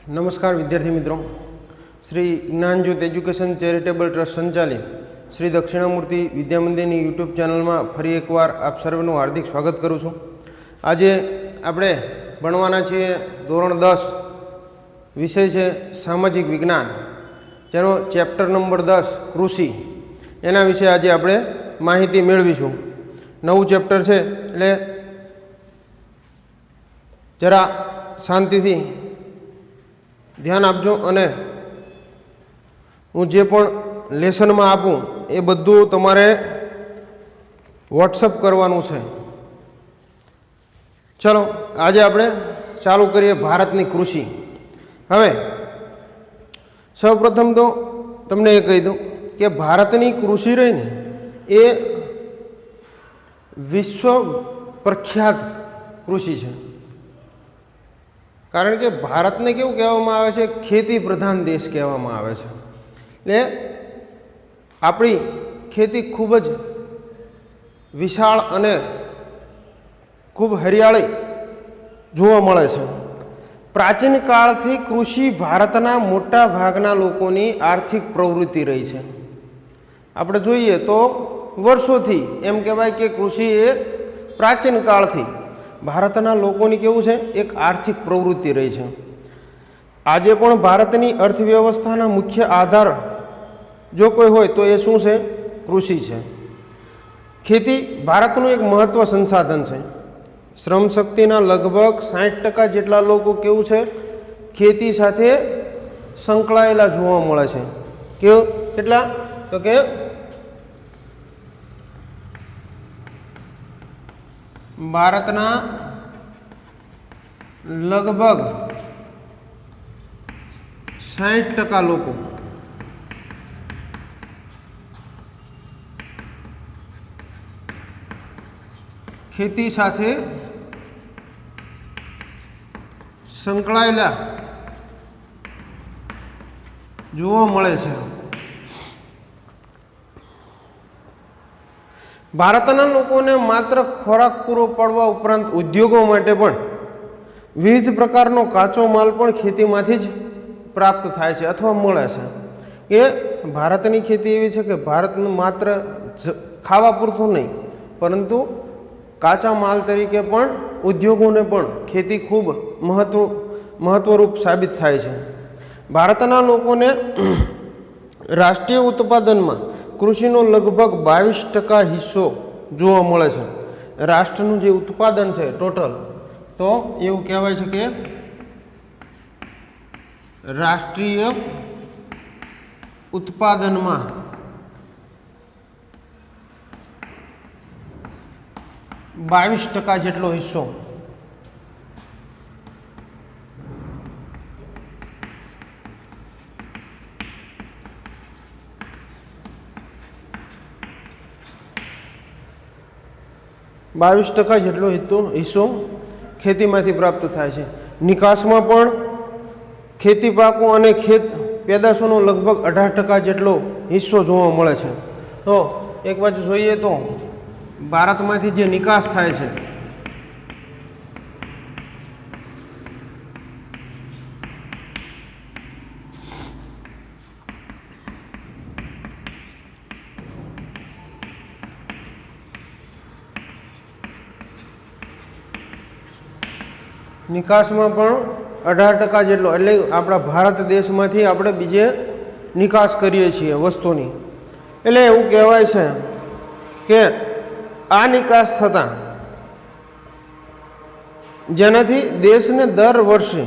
नमस्कार विद्यार्थी मित्रों, Shri Dnyanjyot education charitable trust संचालित श्री दक्षिणामूर्ति विद्या मंदिर यूट्यूब चैनल में फरी एक बार आप सर्वનું हार्दिक स्वागत करूँ छूँ। आज આપણે ભણવાના છીએ ધોરણ 10 વિષય છે સામાજિક વિજ્ઞાન, જેનો ચેપ્ટર નંબર 10 કૃષિ, એના વિશે આજે આપણે માહિતી મેળવીશું। નવું ચેપ્ટર છે એટલે જરા શાંતિથી ધ્યાન આપજો અને હું જે પણ લેસનમાં આપું એ બધું તમારે વોટ્સઅપ કરવાનું છે। ચલો આજે આપણે ચાલુ કરીએ ભારતની કૃષિ। હવે સૌપ્રથમ તો તમને એ કહી દઉં કે ભારતની કૃષિ રહી ને એ વિશ્વ પ્રખ્યાત કૃષિ છે, કારણ કે ભારતને કેવું કહેવામાં આવે છે, ખેતી પ્રધાન દેશ કહેવામાં આવે છે। એટલે આપણી ખેતી ખૂબ જ વિશાળ અને ખૂબ હરિયાળી જોવા મળે છે। પ્રાચીન કાળથી કૃષિ ભારતના મોટા ભાગના લોકોની આર્થિક પ્રવૃત્તિ રહી છે। આપણે જોઈએ તો વર્ષોથી એમ કહેવાય કે કૃષિ એ પ્રાચીન કાળથી ભારતના લોકોની કેવું છે, એક આર્થિક પ્રવૃત્તિ રહી છે। આજે પણ ભારતની અર્થવ્યવસ્થાના મુખ્ય આધાર જો કોઈ હોય તો એ શું છે, કૃષિ છે। ખેતી ભારતનું એક મહત્વ સંસાધન છે। શ્રમ શક્તિના લગભગ 60% જેટલા લોકો કેવું છે, ખેતી સાથે સંકળાયેલા જોવા મળે છે। કેવું કેટલા તો કે ભારતના લગભગ 60% લોકો ખેતી સાથે સંકળાયેલા જોવા મળે છે। ભારતના લોકોને માત્ર ખોરાક પૂરો પાડવા ઉપરાંત ઉદ્યોગો માટે પણ વિવિધ પ્રકારનો કાચો માલ પણ ખેતીમાંથી જ પ્રાપ્ત થાય છે અથવા મળે છે। એ ભારતની ખેતી એવી છે કે ભારતનું માત્ર ખાવા પૂરતું નહીં, પરંતુ કાચા માલ તરીકે પણ ઉદ્યોગોને પણ ખેતી ખૂબ મહત્વરૂપ સાબિત થાય છે। ભારતના લોકોને રાષ્ટ્રીય ઉત્પાદનમાં કૃષિનો લગભગ 22% હિસ્સો જોવા મળે છે। રાષ્ટ્રનું જે ઉત્પાદન છે ટોટલ, તો એવું કહેવાય છે કે રાષ્ટ્રીય ઉત્પાદનમાં 22% જેટલો હિસ્સો હિસ્સો ખેતીમાંથી પ્રાપ્ત થાય છે। નિકાસમાં પણ ખેતી પાકો અને ખેત પેદાશોનો લગભગ 18% જેટલો હિસ્સો જોવા મળે છે। તો એક બાજુ જોઈએ તો ભારતમાંથી જે નિકાસ થાય છે નિકાસમાં પણ 18% જેટલો, એટલે આપણા ભારત દેશમાંથી આપણે બીજે નિકાસ કરીએ છીએ વસ્તુની। એટલે એવું કહેવાય છે કે આ નિકાસ થતાં જેનાથી દેશને દર વર્ષે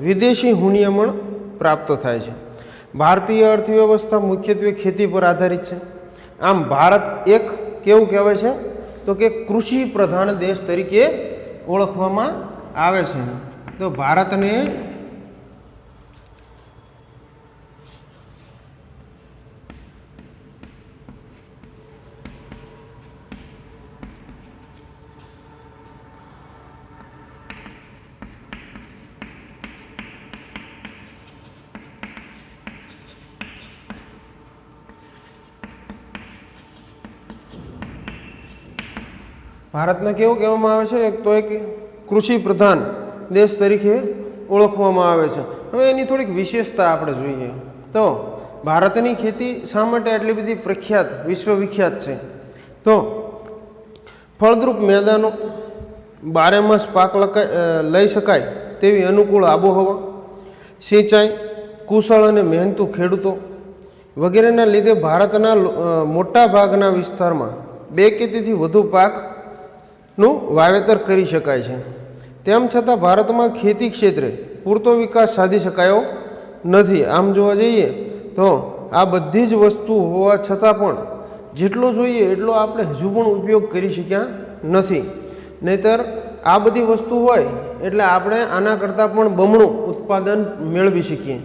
વિદેશી હુંડિયામણ પ્રાપ્ત થાય છે। ભારતીય અર્થવ્યવસ્થા મુખ્યત્વે ખેતી પર આધારિત છે। આમ ભારત એક કેવું કહેવાય છે તો કે કૃષિ પ્રધાન દેશ તરીકે ઓળખવામાં આવે છે। તો ભારતને ભારતને કેવું કહેવામાં આવે છે, એક તો એક કૃષિ પ્રધાન દેશ તરીકે ઓળખવામાં આવે છે। હવે એની થોડીક વિશેષતા આપણે જોઈએ તો ભારતની ખેતી શા માટે આટલી બધી પ્રખ્યાત વિશ્વવિખ્યાત છે? તો ફળદ્રુપ મેદાનો, બારેમાસ પાક લઈ શકાય તેવી અનુકૂળ આબોહવા, સિંચાઈ, કુશળ અને મહેનતુ ખેડૂતો વગેરેના લીધે ભારતના મોટા ભાગના વિસ્તારમાં 2 કે તેથી વધુ પાકનું વાવેતર કરી શકાય છે। તેમ છતાં ભારતમાં ખેતી ક્ષેત્રે પૂરતો વિકાસ સાધી શકાયો નથી। આમ જોવા જઈએ તો આ બધી જ વસ્તુ હોવા છતાં પણ જેટલો જોઈએ એટલો આપણે હજુ પણ ઉપયોગ કરી શક્યા નથી। નહીંતર આ બધી વસ્તુ હોય એટલે આપણે આના કરતાં પણ બમણું ઉત્પાદન મેળવી શકીએ।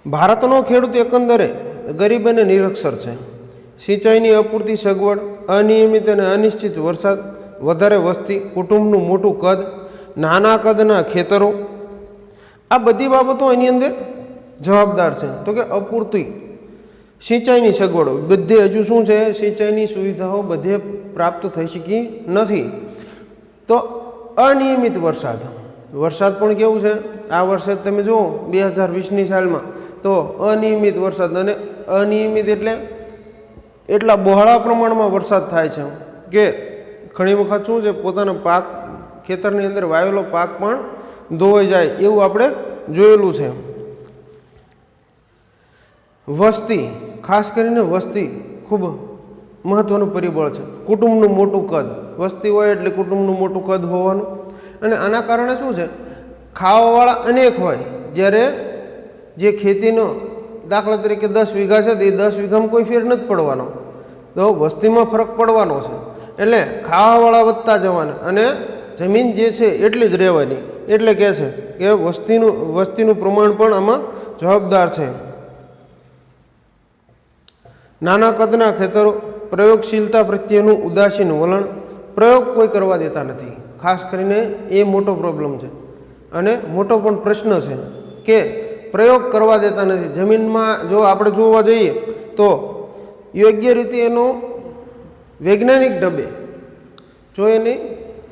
ભારતનો ખેડૂત એકંદરે ગરીબ અને નિરક્ષર છે। સિંચાઈની અપૂરતી સગવડ, અનિયમિત અને અનિશ્ચિત વરસાદ, વધારે વસ્તી, કુટુંબનું મોટું કદ, નાના કદના ખેતરો, આ બધી બાબતો એની અંદર જવાબદાર છે। તો કે અપૂરતી સિંચાઈની સગવડો બધે હજુ શું છે, સિંચાઈની સુવિધાઓ બધે પ્રાપ્ત થઈ શકી નથી। તો અનિયમિત વરસાદ, વરસાદ પણ કેવું છે, આ વર્ષે તમે જુઓ 2020ની સાલમાં તો અનિયમિત વરસાદ, અને અનિયમિત એટલે એટલા બહોળા પ્રમાણમાં વરસાદ થાય છે કે ઘણી વખત શું છે, પોતાનો પાક ખેતરની અંદર વાવેલો પાક પણ ધોવાઈ જાય એવું આપણે જોયેલું છે। વસ્તી, ખાસ કરીને વસ્તી ખૂબ મહત્ત્વનું પરિબળ છે। કુટુંબનું મોટું કદ, વસ્તી હોય એટલે કુટુંબનું મોટું કદ હોવાનું, અને આના કારણે શું છે, ખાવાવાળા અનેક હોય, જ્યારે જે ખેતીનો દાખલા તરીકે 10 વીઘા છે તો એ 10 વીઘામાં કોઈ ફેર નથી પડવાનો, તો વસ્તીમાં ફરક પડવાનો છે। એટલે ખાવાવાળા વધતા જવાના અને જમીન જે છે એટલી જ રહેવાની। એટલે કહે છે કે વસ્તીનું પ્રમાણ પણ આમાં જવાબદાર છે। નાના કદના ખેતરો, પ્રયોગશીલતા પ્રત્યેનું ઉદાસીન વલણ, પ્રયોગ કોઈ કરવા દેતા નથી, ખાસ કરીને એ મોટો પ્રોબ્લેમ છે અને મોટો પણ પ્રશ્ન છે કે પ્રયોગ કરવા દેતા નથી। જમીનમાં જો આપણે જોવા જઈએ તો યોગ્ય રીતે એનો વૈજ્ઞાનિક ઢબે જો એની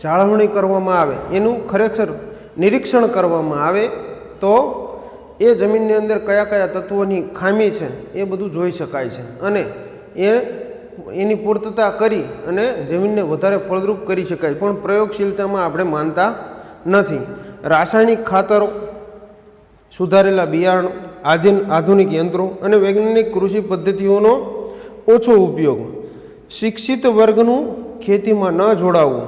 જાળવણી કરવામાં આવે, એનું ખરેખર નિરીક્ષણ કરવામાં આવે તો એ જમીનની અંદર કયા કયા તત્વોની ખામી છે એ બધું જોઈ શકાય છે, અને એની પૂર્તતા કરી અને જમીનને વધારે ફળદ્રુપ કરી શકાય। પણ પ્રયોગશીલતામાં આપણે માનતા નથી। રાસાયણિક ખાતરો, સુધારેલા બિયારણો, આધુનિક યંત્રો અને વૈજ્ઞાનિક કૃષિ પદ્ધતિઓનો ઓછો ઉપયોગ, શિક્ષિત વર્ગનું ખેતીમાં ન જોડાવવું,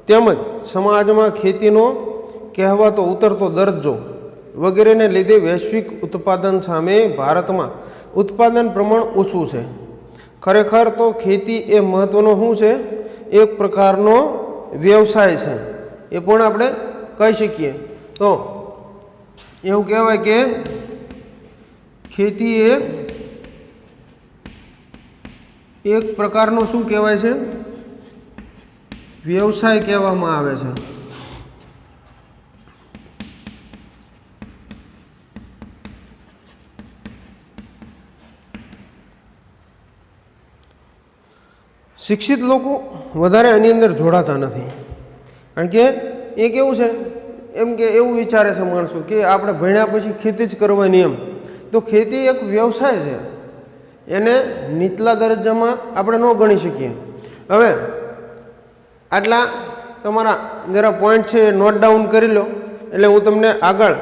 તેમજ સમાજમાં ખેતીનો કહેવાતો ઉતરતો દરજ્જો વગેરેને લીધે વૈશ્વિક ઉત્પાદન સામે ભારતમાં ઉત્પાદન પ્રમાણ ઓછું છે। ખરેખર તો ખેતી એ મહત્ત્વનો શું છે, એક પ્રકારનો વ્યવસાય છે, એ પણ આપણે કહી શકીએ। તો એવું કહેવાય કે ખેતી એ એક પ્રકારનો શું કહેવાય છે, વ્યવસાય કહેવામાં આવે છે। શિક્ષિત લોકો વધારે આની અંદર જોડાતા નથી, કારણ કે એ કેવું છે, એમ કે એવું વિચારે છે માણસો કે આપણે ભણ્યા પછી ખેતી જ કરવાની એમ। તો ખેતી એક વ્યવસાય છે, એને નીચલા દરજ્જામાં આપણે ન ગણી શકીએ। હવે આટલા તમારા જરા પોઈન્ટ છે એ નોટ ડાઉન કરી લો, એટલે હું તમને આગળ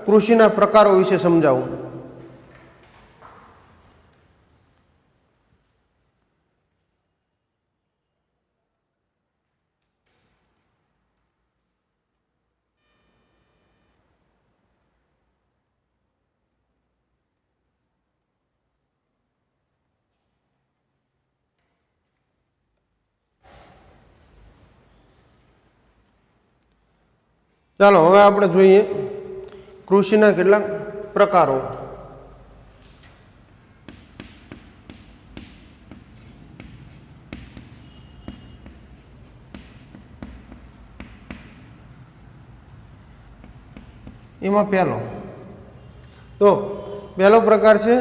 કૃષિના પ્રકારો વિશે સમજાવું। ચાલો હવે આપણે જોઈએ કૃષિના કેટલાક પ્રકારો। એમાં પહેલો પ્રકાર છે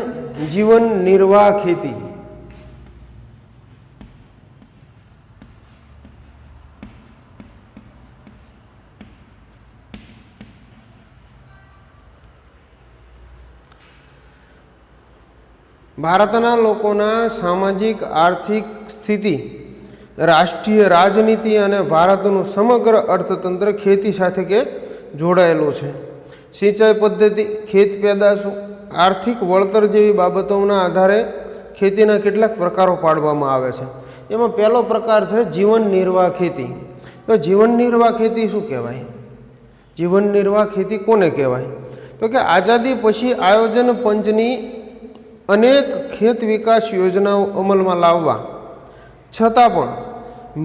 જીવન નિર્વાહ ખેતી। ભારતના લોકોના સામાજિક આર્થિક સ્થિતિ, રાષ્ટ્રીય રાજનીતિ અને ભારતનું સમગ્ર અર્થતંત્ર ખેતી સાથે કે જોડાયેલું છે. સિંચાઈ પદ્ધતિ, ખેત પેદાશો, આર્થિક વળતર જેવી બાબતોના આધારે ખેતીના કેટલાક પ્રકારો પાડવામાં આવે છે. એમાં પહેલો પ્રકાર છે જીવન નિર્વાહ ખેતી. તો જીવન નિર્વાહ ખેતી શું કહેવાય? જીવન નિર્વાહ ખેતી કોને કહેવાય? તો કે આઝાદી પછી આયોજન પંચની અનેક ખેત વિકાસ યોજનાઓ અમલમાં લાવવા છતાં પણ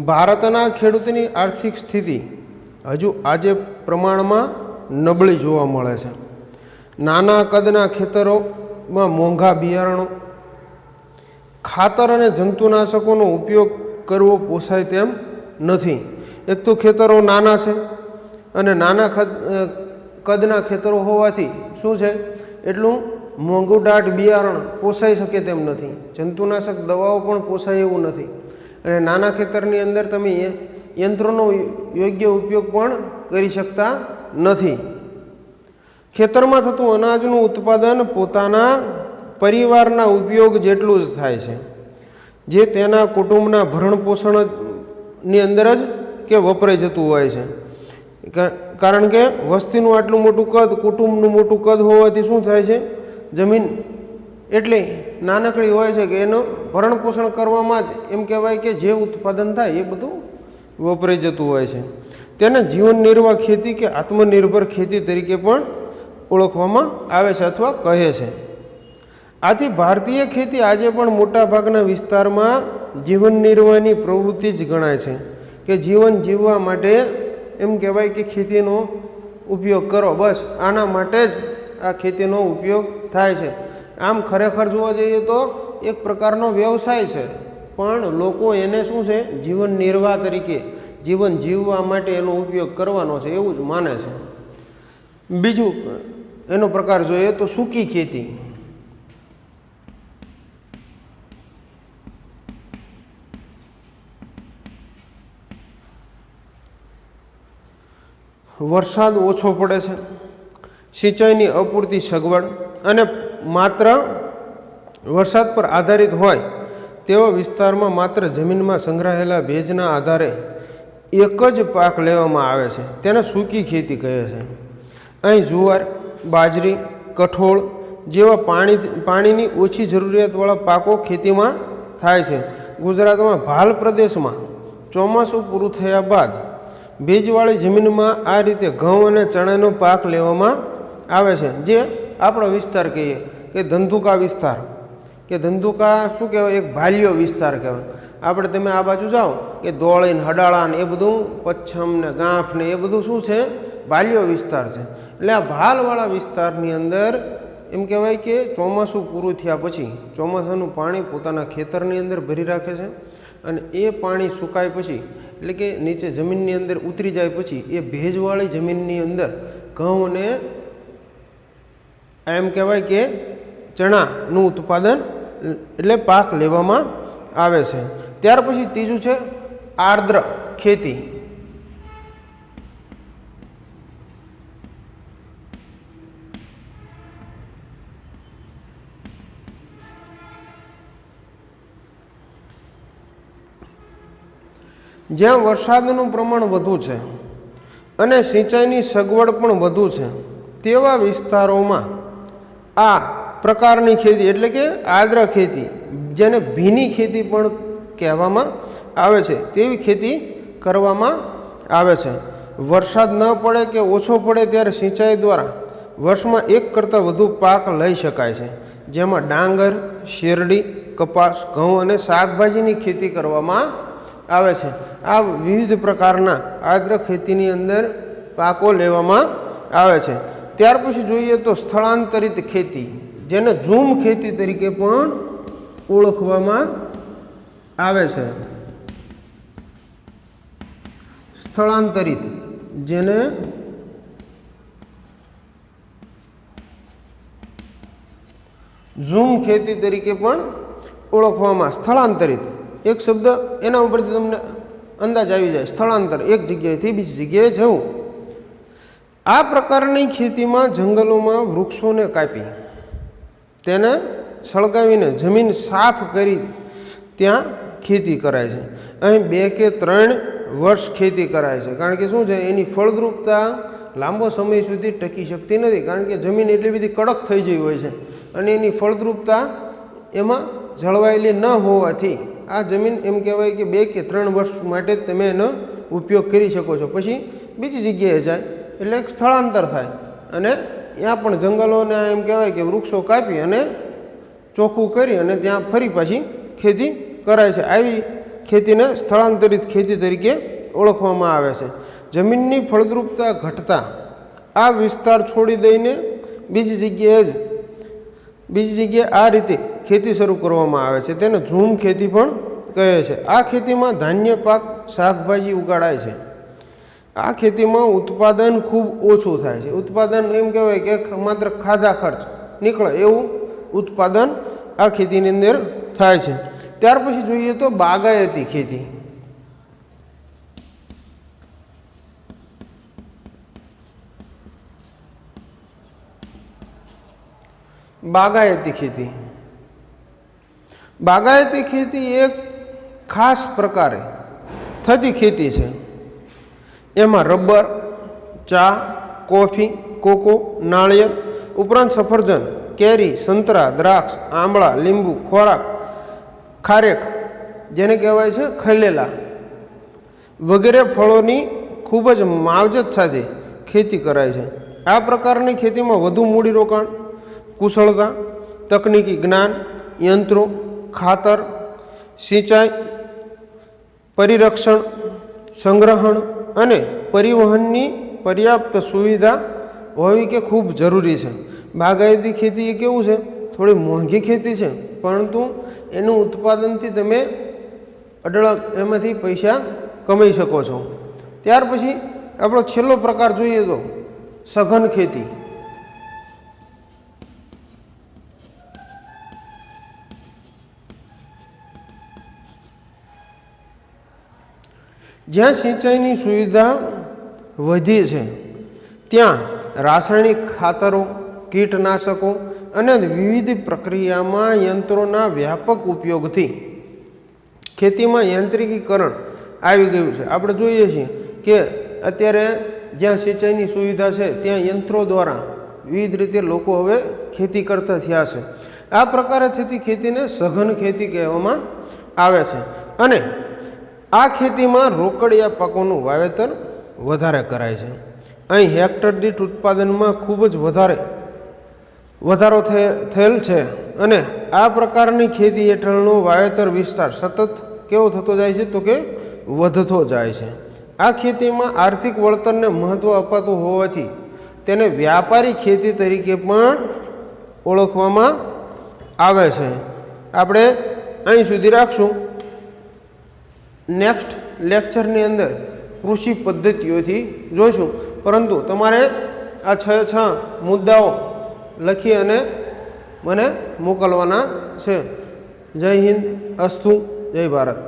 ભારતના ખેડૂતની આર્થિક સ્થિતિ હજુ આજે પ્રમાણમાં નબળી જોવા મળે છે. નાના કદના ખેતરોમાં મોંઘા બિયારણો, ખાતર અને જંતુનાશકોનો ઉપયોગ કરવો પોસાય તેમ નથી. એક તો ખેતરો નાના છે અને નાના કદના ખેતરો હોવાથી શું છે, એટલું મોંઘું દાટ બિયારણ પોસાઈ શકે તેમ નથી. જંતુનાશક દવાઓ પણ પોસાય એવું નથી. અને નાના ખેતરની અંદર તમે યંત્રોનો યોગ્ય ઉપયોગ પણ કરી શકતા નથી. ખેતરમાં થતું અનાજનું ઉત્પાદન પોતાના પરિવારના ઉપયોગ જેટલું જ થાય છે, જે તેના કુટુંબના ભરણપોષણની અંદર જ કે વપરાઈ જતું હોય છે. કારણ કે વસ્તીનું આટલું મોટું કદ, કુટુંબનું મોટું કદ હોવાથી શું થાય છે, જમીન એટલી નાનકડી હોય છે કે એનું ભરણપોષણ કરવામાં જ એમ કહેવાય કે જે ઉત્પાદન થાય એ બધું વપરાઈ જતું હોય છે. તેને જીવન નિર્વાહ ખેતી કે આત્મનિર્ભર ખેતી તરીકે પણ ઓળખવામાં આવે છે અથવા કહે છે. આથી ભારતીય ખેતી આજે પણ મોટાભાગના વિસ્તારમાં જીવન નિર્વાહની પ્રવૃત્તિ જ ગણાય છે, કે જીવન જીવવા માટે એમ કહેવાય કે ખેતીનો ઉપયોગ કરો, બસ આના માટે જ આ ખેતીનો ઉપયોગ થાય છે. આમ ખરેખર જોવા જઈએ તો એક પ્રકારનો વ્યવસાય છે, પણ લોકો એને શું છે, જીવન નિર્વાહ તરીકે, જીવન જીવવા માટે એનો ઉપયોગ કરવાનો છે એવું જ માને છે. બીજું એનો પ્રકાર જોઈએ તો સૂકી ખેતી. વરસાદ ઓછો પડે છે, સિંચાઈની અપૂરતી સગવડ અને માત્ર વરસાદ પર આધારિત હોય તેવા વિસ્તારમાં માત્ર જમીનમાં સંગ્રહાયેલા ભેજના આધારે એક જ પાક લેવામાં આવે છે, તેને સૂકી ખેતી કહે છે. અહીં જુવાર, બાજરી, કઠોળ જેવા પાણીની ઓછી જરૂરિયાતવાળા પાકો ખેતીમાં થાય છે. ગુજરાતમાં ભાલ પ્રદેશમાં ચોમાસું પૂરું થયા બાદ ભેજવાળી જમીનમાં આ રીતે ઘઉં અને ચણાનો પાક લેવામાં આવે છે, જે આપણો વિસ્તાર કહીએ કે ધંધુકા વિસ્તાર, કે ધંધુકા શું કહેવાય, એક ભાલિયો વિસ્તાર કહેવાય. આપણે તમે આ બાજુ જાઓ કે દોળી ને હડાળા ને એ બધું, પચ્છમ ને ગાંફ ને એ બધું શું છે, ભાલિયો વિસ્તાર છે. એટલે આ ભાલવાળા વિસ્તારની અંદર એમ કહેવાય કે ચોમાસું પૂરું થયા પછી ચોમાસાનું પાણી પોતાના ખેતરની અંદર ભરી રાખે છે, અને એ પાણી સુકાય પછી, એટલે કે નીચે જમીનની અંદર ઉતરી જાય પછી એ ભેજવાળી જમીનની અંદર ઘઉં અને એમ કહેવાય કે ચણાનું ઉત્પાદન એટલે પાક લેવામાં આવે છે. ત્યાર પછી ત્રીજું છે આર્દ્ર ખેતી. જ્યાં વરસાદનું પ્રમાણ વધુ છે અને સિંચાઈની સગવડ પણ વધુ છે તેવા વિસ્તારોમાં આ પ્રકારની ખેતી એટલે કે આર્દ્ર ખેતી, જેને ભીની ખેતી પણ કહેવામાં આવે છે, તેવી ખેતી કરવામાં આવે છે. વરસાદ ન પડે કે ઓછો પડે ત્યારે સિંચાઈ દ્વારા વર્ષમાં એક કરતાં વધુ પાક લઈ શકાય છે, જેમાં ડાંગર, શેરડી, કપાસ, ઘઉં અને શાકભાજીની ખેતી કરવામાં આવે છે. આ વિવિધ પ્રકારના આર્દ્ર ખેતીની અંદર પાકો લેવામાં આવે છે. ત્યાર પછી જોઈએ તો સ્થળાંતરિત ખેતી, જેને ઝૂમ ખેતી તરીકે પણ ઓળખવામાં આવે છે. સ્થળાંતરિત, જેને ઝૂમ ખેતી તરીકે પણ ઓળખવામાં, સ્થળાંતરિત એક શબ્દ એના ઉપરથી તમને અંદાજ આવી જાય, સ્થળાંતર, એક જગ્યાએથી બીજી જગ્યાએ જવું. આ પ્રકારની ખેતીમાં જંગલોમાં વૃક્ષોને કાપી તેને સળગાવીને જમીન સાફ કરી ત્યાં ખેતી કરાય છે. અહીં 2 કે 3 વર્ષ ખેતી કરાય છે, કારણ કે શું છે, એની ફળદ્રુપતા લાંબો સમય સુધી ટકી શકતી નથી, કારણ કે જમીન એટલી બધી કડક થઈ ગઈ હોય છે અને એની ફળદ્રુપતા એમાં જળવાયેલી ન હોવાથી આ જમીન એમ કહેવાય કે 2 કે 3 વર્ષ માટે જ તમે એનો ઉપયોગ કરી શકો છો. પછી બીજી જગ્યાએ જાય એટલે એક સ્થળાંતર થાય અને ત્યાં પણ જંગલોને એમ કહેવાય કે વૃક્ષો કાપી અને ચોખ્ખું કરી અને ત્યાં ફરી પાછી ખેતી કરાય છે. આવી ખેતીને સ્થળાંતરિત ખેતી તરીકે ઓળખવામાં આવે છે. જમીનની ફળદ્રુપતા ઘટતા આ વિસ્તાર છોડી દઈને બીજી જગ્યાએ આ રીતે ખેતી શરૂ કરવામાં આવે છે. તેને ઝૂમ ખેતી પણ કહે છે. આ ખેતીમાં ધાન્ય પાક, શાકભાજી ઉગાડાય છે. આ ખેતીમાં ઉત્પાદન ખૂબ ઓછું થાય છે. ઉત્પાદન એમ કહેવાય કે માત્ર ખાધા ખર્ચ નીકળે એવું ઉત્પાદન આ ખેતીની અંદર થાય છે. ત્યાર પછી જોઈએ તો બાગાયતી ખેતી. બાગાયતી ખેતી એક ખાસ પ્રકારે થતી ખેતી છે. એમાં રબર, ચા, કોફી, કોકો, નાળિયેર ઉપરાંત સફરજન, કેરી, સંતરા, દ્રાક્ષ, આંબળા, લીંબુ, ખોરાક, ખારેક જેને કહેવાય છે ખલેલા વગેરે ફળોની ખૂબ જ માવજત સાથે ખેતી કરાય છે. આ પ્રકારની ખેતીમાં વધુ મૂડીરોકાણ, કુશળતા, તકનીકી જ્ઞાન, યંત્રો, ખાતર, સિંચાઈ, પરિરક્ષણ, સંગ્રહણ અને પરિવહનની પર્યાપ્ત સુવિધા હોવી કે ખૂબ જરૂરી છે. બાગાયતી ખેતી એ કેવું છે, થોડી મોંઘી ખેતી છે, પરંતુ એનું ઉત્પાદનથી તમે અઢળક એમાંથી પૈસા કમાઈ શકો છો. ત્યાર પછી આપણો છેલ્લો પ્રકાર જોઈએ તો સઘન ખેતી. જ્યાં સિંચાઈની સુવિધા વધી છે ત્યાં રાસાયણિક ખાતરો, કીટનાશકો અને વિવિધ પ્રક્રિયામાં યંત્રોના વ્યાપક ઉપયોગથી ખેતીમાં યાંત્રિકીકરણ આવી ગયું છે. આપણે જોઈએ છીએ કે અત્યારે જ્યાં સિંચાઈની સુવિધા છે ત્યાં યંત્રો દ્વારા વિવિધ રીતે લોકો હવે ખેતી કરતા થયા છે. આ પ્રકારે થતી ખેતીને સઘન ખેતી કહેવામાં આવે છે. અને આ ખેતીમાં રોકડિયા પાકોનું વાવેતર વધારે કરાય છે. અહીં હેક્ટર દીઠ ઉત્પાદનમાં ખૂબ જ વધારો થયેલ છે અને આ પ્રકારની ખેતી હેઠળનો વાવેતર વિસ્તાર સતત કેવો થતો જાય છે, તો કે વધતો જાય છે. આ ખેતીમાં આર્થિક વળતરને મહત્ત્વ અપાતું હોવાથી તેને વ્યાપારી ખેતી તરીકે પણ ઓળખવામાં આવે છે. આપણે અહીં સુધી રાખશું. નેક્સ્ટ લેક્ચરની અંદર કૃષિ પદ્ધતિઓથી જોઈશું, પરંતુ તમારે આ 6 મુદ્દાઓ લખી અને મને મોકલવાના છે. જય હિન્દ, અસ્તુ, જય ભારત.